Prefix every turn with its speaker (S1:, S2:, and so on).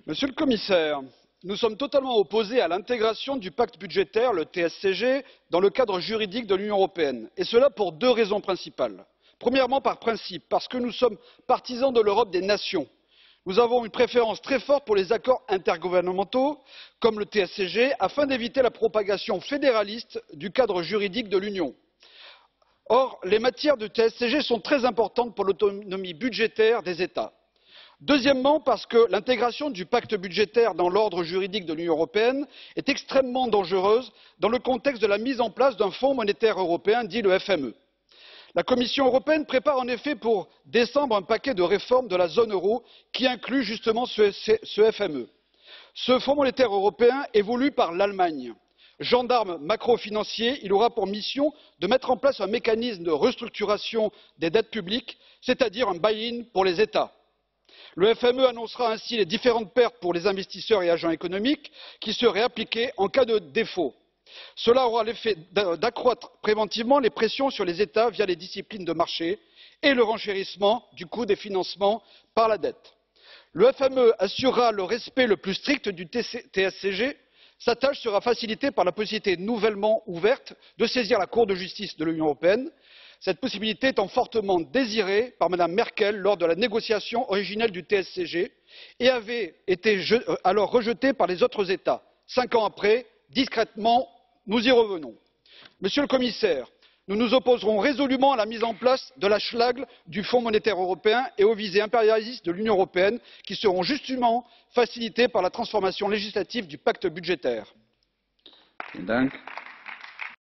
S1: Monsieur le Commissaire, nous sommes totalement opposés à l'intégration du pacte budgétaire, le TSCG, dans le cadre juridique de l'Union européenne, et cela pour deux raisons principales. Premièrement, par principe, parce que nous sommes partisans de l'Europe des nations. Nous avons une préférence très forte pour les accords intergouvernementaux, comme le TSCG, afin d'éviter la propagation fédéraliste du cadre juridique de l'Union. Or, les matières du TSCG sont très importantes pour l'autonomie budgétaire des États. Deuxièmement, parce que l'intégration du pacte budgétaire dans l'ordre juridique de l'Union européenne est extrêmement dangereuse dans le contexte de la mise en place d'un Fonds monétaire européen dit le FME. La Commission européenne prépare en effet pour décembre un paquet de réformes de la zone euro qui inclut justement ce FME. Ce Fonds monétaire européen est voulu par l'Allemagne. Gendarme macrofinancier, il aura pour mission de mettre en place un mécanisme de restructuration des dettes publiques, c'est-à-dire un bail-in pour les États. Le FME annoncera ainsi les différentes pertes pour les investisseurs et agents économiques qui seraient appliquées en cas de défaut. Cela aura l'effet d'accroître préventivement les pressions sur les États via les disciplines de marché et le renchérissement du coût des financements par la dette. Le FME assurera le respect le plus strict du TSCG. Sa tâche sera facilitée par la possibilité nouvellement ouverte de saisir la Cour de justice de l'Union européenne, cette possibilité étant fortement désirée par Mme Merkel lors de la négociation originelle du TSCG et avait été alors rejetée par les autres États. 5 ans après, discrètement, nous y revenons. Monsieur le Commissaire, nous nous opposerons résolument à la mise en place de la schlagle du Fonds monétaire européen et aux visées impérialistes de l'Union européenne qui seront justement facilitées par la transformation législative du pacte budgétaire.
S2: Vielen Dank.